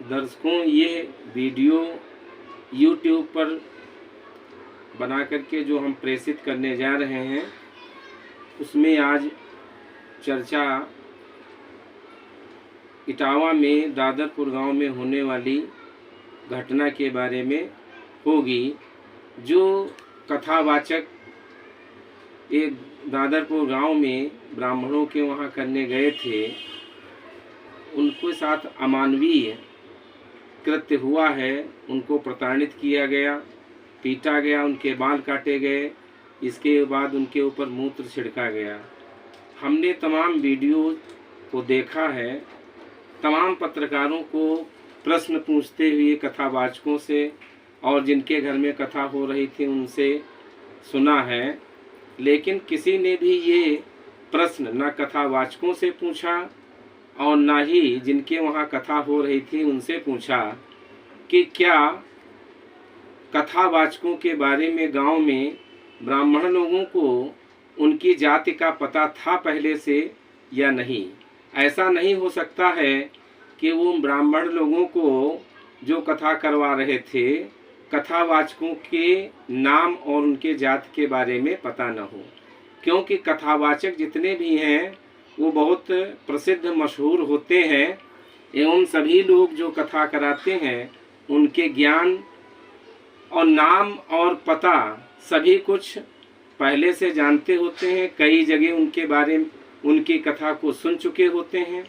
दर्शकों, ये video YouTube पर बना करके जो हम प्रेषित करने जा रहे हैं, उसमें आज चर्चा इटावा में दादरपुर गांव में होने वाली घटना के बारे में होगी। जो कथावाचक एक दादरपुर गांव में ब्राह्मणों के वहां करने गए थे, उनके साथ अमानवीय कृत्य हुआ है। उनको प्रताड़ित किया गया, पीटा गया, उनके बाल काटे गए, इसके बाद उनके ऊपर मूत्र छिड़का गया। हमने तमाम वीडियो को देखा है, तमाम पत्रकारों को प्रश्न पूछते हुए कथावाचकों से और जिनके घर में कथा हो रही थी उनसे सुना है, लेकिन किसी ने भी ये प्रश्न न कथावाचकों से पूछा और ना ही जिनके वहाँ कथा हो रही थी उनसे पूछा कि क्या कथावाचकों के बारे में गांव में ब्राह्मण लोगों को उनकी जाति का पता था पहले से या नहीं। ऐसा नहीं हो सकता है कि वो ब्राह्मण लोगों को जो कथा करवा रहे थे, कथावाचकों के नाम और उनके जाति के बारे में पता न हो, क्योंकि कथावाचक जितने भी हैं वो बहुत प्रसिद्ध मशहूर होते हैं एवं सभी लोग जो कथा कराते हैं उनके ज्ञान और नाम और पता सभी कुछ पहले से जानते होते हैं। कई जगह उनके बारे में उनकी कथा को सुन चुके होते हैं,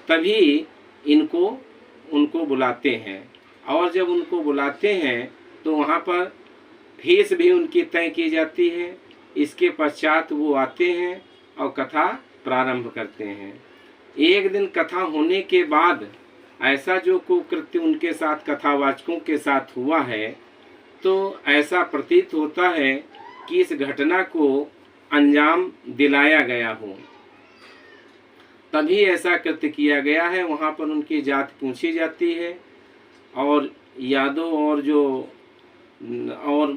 तभी उनको बुलाते हैं। और जब उनको बुलाते हैं तो वहाँ पर फीस भी उनकी तय की जाती है। इसके पश्चात वो आते हैं और कथा प्रारंभ करते हैं। एक दिन कथा होने के बाद ऐसा जो कुकृत्य उनके साथ कथावाचकों के साथ हुआ है, तो ऐसा प्रतीत होता है कि इस घटना को अंजाम दिलाया गया हो, तभी ऐसा कृत्य किया गया है। वहाँ पर उनकी जात पूछी जाती है और यादव और जो और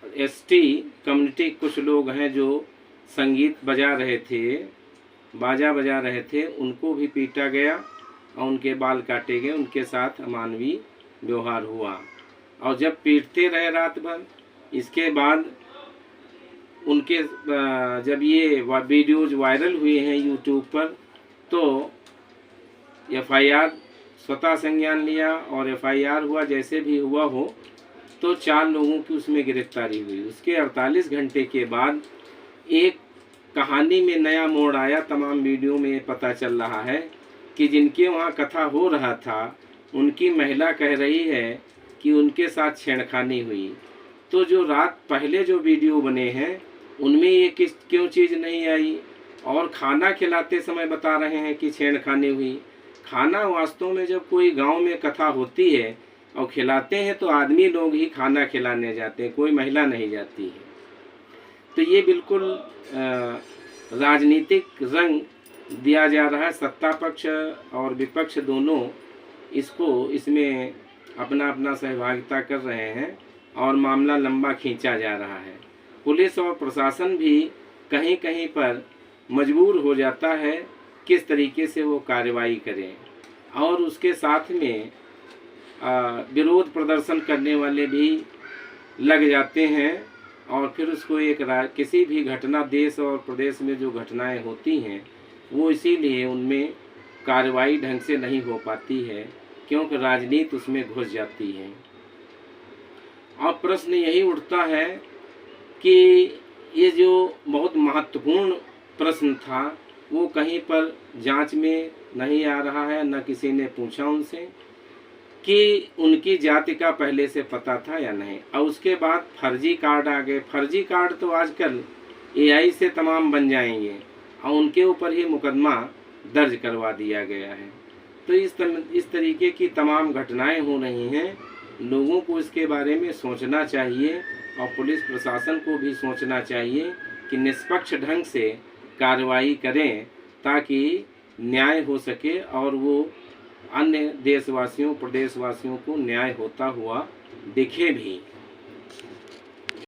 एसटी कम्युनिटी कुछ लोग हैं जो संगीत बजा रहे थे, बाजा बजा रहे थे, उनको भी पीटा गया और उनके बाल काटे गए, उनके साथ अमानवीय व्यवहार हुआ। और जब पीटते रहे रात भर, इसके बाद उनके जब ये वीडियोज वायरल हुए हैं यूट्यूब पर, तो एफआईआर स्वतः संज्ञान लिया और एफआईआर हुआ। जैसे भी हुआ हो तो 4 लोगों की उसमें गिरफ्तारी हुई। उसके 48 घंटे के बाद एक कहानी में नया मोड़ आया। तमाम वीडियो में पता चल रहा है कि जिनके वहाँ कथा हो रहा था उनकी महिला कह रही है कि उनके साथ छेड़खानी हुई। तो जो रात पहले जो वीडियो बने हैं उनमें ये क्यों चीज़ नहीं आई? और खाना खिलाते समय बता रहे हैं कि छेड़खानी हुई। खाना वास्तव में जब कोई गांव में कथा होती है और खिलाते हैं तो आदमी लोग ही खाना खिलाने जाते हैं, कोई महिला नहीं जाती है। तो ये बिल्कुल राजनीतिक रंग दिया जा रहा है। सत्ता पक्ष और विपक्ष दोनों इसमें अपना अपना सहभागिता कर रहे हैं और मामला लंबा खींचा जा रहा है। पुलिस और प्रशासन भी कहीं कहीं पर मजबूर हो जाता है किस तरीके से वो कार्रवाई करें, और उसके साथ में विरोध प्रदर्शन करने वाले भी लग जाते हैं। और फिर उसको किसी भी घटना देश और प्रदेश में जो घटनाएं होती हैं वो इसीलिए उनमें कार्रवाई ढंग से नहीं हो पाती है, क्योंकि राजनीति उसमें घुस जाती है। और प्रश्न यही उठता है कि ये जो बहुत महत्वपूर्ण प्रश्न था वो कहीं पर जांच में नहीं आ रहा है, न किसी ने पूछा उनसे कि उनकी जाति का पहले से पता था या नहीं। और उसके बाद फर्जी कार्ड आ गए। फर्जी कार्ड तो आजकल एआई से तमाम बन जाएंगे और उनके ऊपर ही मुकदमा दर्ज करवा दिया गया है। तो इस तरीके की तमाम घटनाएं हो रही हैं। लोगों को इसके बारे में सोचना चाहिए और पुलिस प्रशासन को भी सोचना चाहिए कि निष्पक्ष ढंग से कार्रवाई करें ताकि न्याय हो सके और वो अन्य देशवासियों प्रदेशवासियों को न्याय होता हुआ दिखे भी।